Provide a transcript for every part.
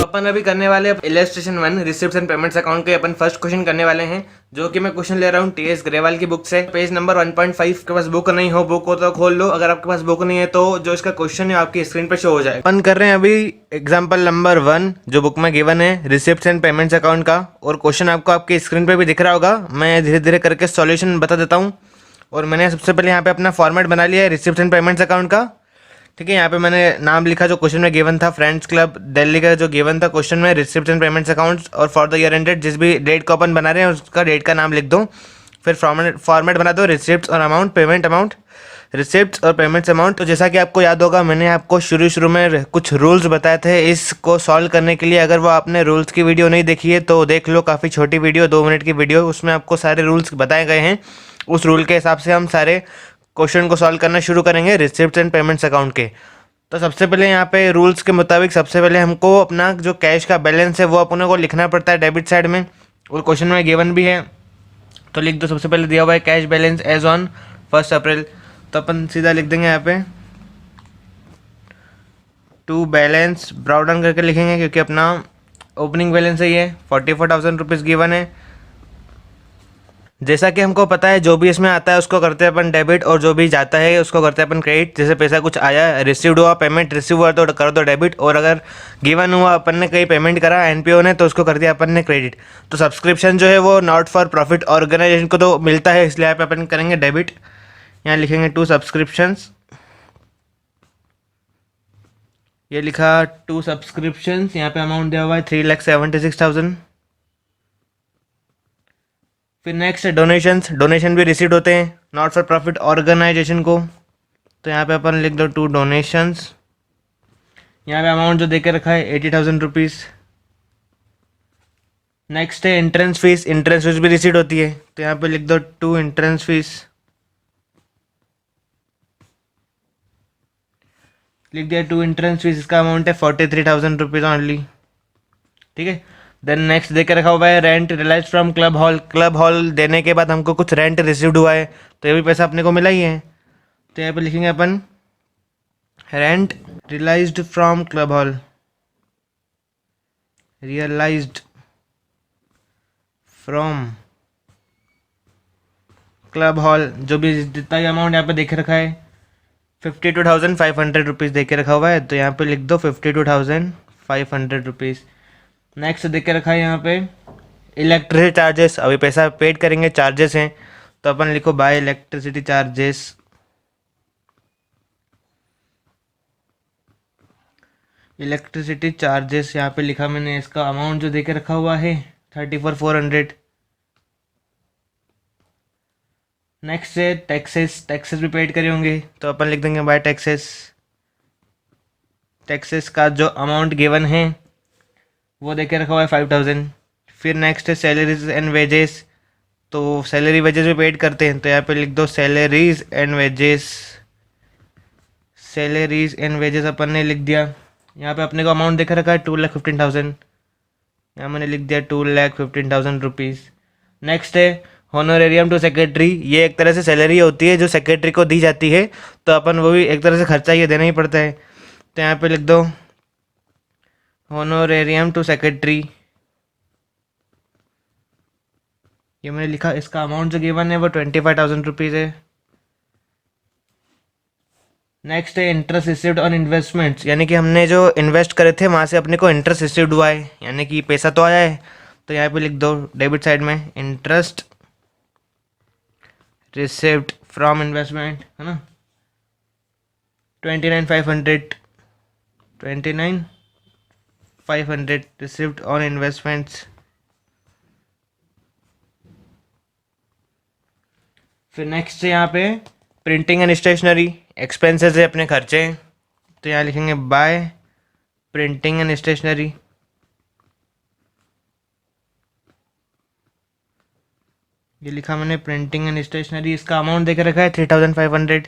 अपन अभी करने वाले illustration 1 receipts and payments account के अपन फर्स्ट क्वेश्चन करने वाले हैं, जो कि मैं क्वेश्चन ले रहा हूँ टीएस ग्रेवाल की बुक से। पेज नंबर 1.5 के पास बुक नहीं हो, बुक हो तो खोल लो, अगर आपके पास बुक नहीं है तो जो इसका क्वेश्चन है आपकी स्क्रीन पे शो हो जाए। अपन कर रहे हैं अभी एग्जाम्पल नंबर 1 जो बुक में गिवन है रिसिप्ट्स एंड पेमेंट्स अकाउंट का, और क्वेश्चन आपको आपकी स्क्रीन पे भी दिख रहा होगा। मैं धीरे धीरे करके सॉल्यूशन बता देता हूँ। और मैंने सबसे पहले यहाँ पे अपना फॉर्मेट बना लिया है रिसिप्ट्स एंड पेमेंट्स अकाउंट का। ठीक है, यहाँ पे मैंने नाम लिखा जो क्वेश्चन में गिवन था, फ्रेंड्स क्लब दिल्ली का जो गिवन था क्वेश्चन में, रिसिप्ट एंड पेमेंट्स अकाउंट्स, और फॉर द ईयर एंडेड जिस भी डेट को अपन बना रहे हैं उसका डेट का नाम लिख दो। फिर फॉर्मेट बना दो रिसिप्ट और अमाउंट, पेमेंट अमाउंट, रिसिप्ट और पेमेंट्स अमाउंट। तो जैसा कि आपको याद होगा मैंने आपको शुरू में कुछ रूल्स बताए थे इसको सॉल्व करने के लिए। अगर वो आपने रूल्स की वीडियो नहीं देखी है तो देख लो, काफ़ी छोटी वीडियो 2 मिनट की वीडियो, उसमें आपको सारे रूल्स बताए गए हैं। उस रूल के हिसाब से हम सारे क्वेश्चन को सॉल्व करना शुरू करेंगे रिसिप्ट एंड पेमेंट्स अकाउंट के। तो सबसे पहले यहाँ पे रूल्स के मुताबिक सबसे पहले हमको अपना जो कैश का बैलेंस है वो अपने को लिखना पड़ता है डेबिट साइड में, और क्वेश्चन में गिवन भी है तो लिख दो। सबसे पहले दिया हुआ है कैश बैलेंस एज ऑन 1 अप्रैल, तो अपन सीधा लिख देंगे यहाँ पे टू बैलेंस, ब्राउन डाउन करके लिखेंगे क्योंकि अपना ओपनिंग बैलेंस है ये 44,000 रुपीज़ गिवन है। जैसा कि हमको पता है जो भी इसमें आता है उसको करते हैं अपन डेबिट, और जो भी जाता है उसको करते हैं अपन क्रेडिट। जैसे पैसा कुछ आया, रिसीव्ड हुआ, पेमेंट रिसीव हुआ तो कर दो डेबिट, और अगर गिवन हुआ अपन ने कहीं पेमेंट करा एनपीओ ने तो उसको कर दिया अपन ने क्रेडिट। तो सब्सक्रिप्शन जो है वो नॉट फॉर प्रॉफिट ऑर्गेनाइजेशन को तो मिलता है, इसलिए यहाँ पे अपन करेंगे डेबिट। यहाँ लिखेंगे 2 सब्सक्रिप्शंस, ये लिखा 2 सब्सक्रिप्शंस। यहाँ पे अमाउंट दिया हुआ है 3,76,000। फिर नेक्स्ट डोनेशंस, डोनेशन भी रिसीव होते हैं नॉट फॉर प्रॉफिट ऑर्गेनाइजेशन को, तो यहाँ पे अपन लिख दो 2 डोनेशंस। यहाँ पे अमाउंट जो देके रखा है 80,000 रुपीज़। नेक्स्ट है एंट्रेंस फीस, एंट्रेंस फीस भी रिसीव होती है तो यहाँ पे लिख दो 2 एंट्रेंस फीस, लिख दिया 2 एंट्रेंस फीस। इसका अमाउंट है 43,000 रुपीज़ ऑनली। ठीक है, देन नेक्स्ट देकर रखा हुआ है rent realise from club hall. Club hall देने के बाद हमको कुछ रेंट रिसीव्ड हुआ है तो ये भी पैसा अपने को मिला ही है, तो यहाँ पे लिखेंगे अपन rent realized from club hall, realized from club hall. जो भी जितना ही अमाउंट यहाँ पे देख रखा है 52,500 रुपीज़ देके रखा हुआ है, तो यहाँ पे लिख दो 52,500 रुपीज़। नेक्स्ट देख के रखा है यहाँ पे इलेक्ट्रिसिटी चार्जेस, अभी पैसा पेड करेंगे, चार्जेस हैं तो अपन लिखो bye electricity charges. Electricity charges यहाँ पे लिखा मैंने, इसका अमाउंट जो देके रखा हुआ है 34,400। नेक्स्ट है टैक्सेस, टैक्सेस भी पेड करे होंगे तो अपन लिख देंगे बाय टैक्सेस। टैक्सेस का जो अमाउंट गिवन है वो देके रखा हुआ है 5,000। फिर नेक्स्ट है सैलरीज एंड वेजेस, तो सैलरी वेजेस भी पेड करते हैं तो यहाँ पे लिख दो salaries and wages. Salaries and wages अपन ने लिख दिया। यहाँ पे अपने को अमाउंट देख रखा है 2,15,000, यहाँ मैंने लिख दिया 2,15,000 रुपीज़। नेक्स्ट है होनोरेरियम टू सेक्रेटरी, ये एक तरह से सैलरी होती है जो सेक्रेटरी को दी जाती है, तो अपन वो भी एक तरह से खर्चा ये देना ही पड़ता है, तो यहाँ पे लिख दो होनोरेरियम टू सेक्रेटरी। ये मैंने लिखा, इसका अमाउंट जो गिवन है वो 25,000 रुपीज़ है। नेक्स्ट है इंटरेस्ट रिसीव्ड ऑन इन्वेस्टमेंट्स, यानी कि हमने जो इन्वेस्ट करे थे वहाँ से अपने को इंटरेस्ट रिसीव्ड हुआ है, यानी कि पैसा तो आया है, तो यहाँ पे लिख दो डेबिट साइड में इंटरेस्ट रिसीव्ड फ्रॉम इन्वेस्टमेंट, है ना, 29,500 रिसीव्ड ऑन इन्वेस्टमेंट्स। फिर नेक्स्ट है यहाँ पे प्रिंटिंग एंड स्टेशनरी, एक्सपेंसेस है अपने खर्चे, तो यहाँ लिखेंगे बाय प्रिंटिंग एंड स्टेशनरी। ये लिखा मैंने प्रिंटिंग एंड स्टेशनरी, इसका अमाउंट देकर रखा है 3,500।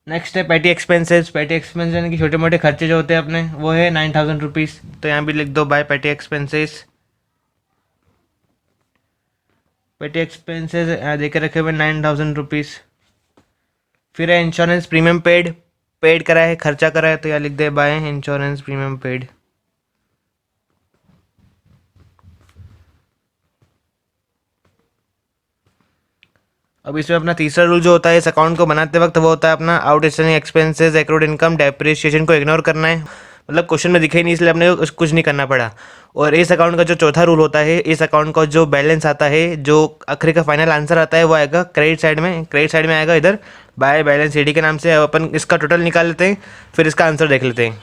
नेक्स्ट है पेटी एक्सपेंसेस, पेटी एक्सपेंस यानी कि छोटे मोटे खर्चे जो होते हैं अपने वो है 9,000 रुपीज़, तो यहाँ भी लिख दो बाय पेटी एक्सपेंसेस। पेटी एक्सपेंसेस देकर रखे हुए 9,000 रुपीज़। फिर है इंश्योरेंस प्रीमियम पेड, पेड करा है, खर्चा करा है, तो यहाँ लिख दे बाय इंश्योरेंस प्रीमियम पेड। अब इसमें अपना तीसरा रूल जो होता है इस अकाउंट को बनाते वक्त वो होता है अपना outstanding expenses, accrued income, depreciation को इग्नोर करना है। मतलब क्वेश्चन में दिखे ही नहीं इसलिए अपने को कुछ नहीं करना पड़ा। और इस अकाउंट का जो चौथा रूल होता है, इस अकाउंट का जो बैलेंस आता है, जो आखिरी का फाइनल आंसर आता है वो आएगा क्रेडिट साइड में। क्रेडिट साइड में आएगा इधर बाय बैलेंस ईडी के नाम से। अब अपन इसका टोटल निकाल लेते हैं, फिर इसका आंसर देख लेते हैं।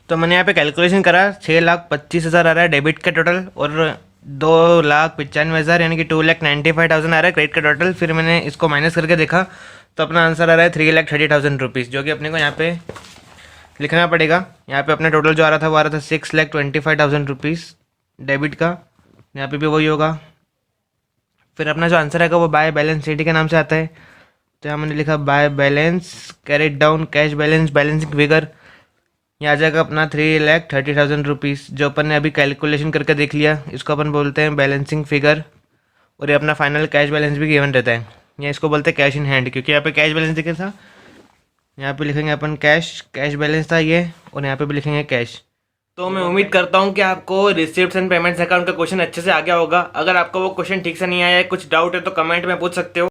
तो मैंने यहाँ पे कैलकुलेशन करा, 6,25,000 आ रहा है डेबिट का टोटल, और 2,95,000 यानी कि 2,95,000 आ रहा है क्रेडिट का टोटल। फिर मैंने इसको माइनस करके देखा तो अपना आंसर आ रहा है 3,30,000 रुपीज़, जो कि अपने को यहाँ पे लिखना पड़ेगा। यहाँ पे अपना टोटल जो आ रहा था वो आ रहा था 6,25,000 रुपीज़ डेबिट का, यहाँ पे भी वही होगा। फिर अपना जो आंसर आएगा वो बाय बैलेंस शीट के नाम से आता है, तो यहाँ मैंने लिखा by balance carried down cash balance balancing figure, ये आ जाएगा अपना 3,30,000 रुपीज़, जो अपन ने अभी कैलकुलेशन करके देख लिया। इसको अपन बोलते हैं बैलेंसिंग फिगर, और ये अपना फाइनल कैश बैलेंस भी गिवन रहता है, या इसको बोलते हैं कैश इन हैंड, क्योंकि यहाँ पे कैश बैलेंस दिखा था। यहाँ पे लिखेंगे अपन कैश बैलेंस था ये, और यहाँ पे भी लिखेंगे कैश। तो मैं उम्मीद करता हूँ कि आपको रिसिप्ट्स एंड पेमेंट्स अकाउंट का क्वेश्चन अच्छे से आ गया होगा। अगर आपको वो क्वेश्चन ठीक से नहीं आया है, कुछ डाउट है, तो कमेंट में पूछ सकते हो।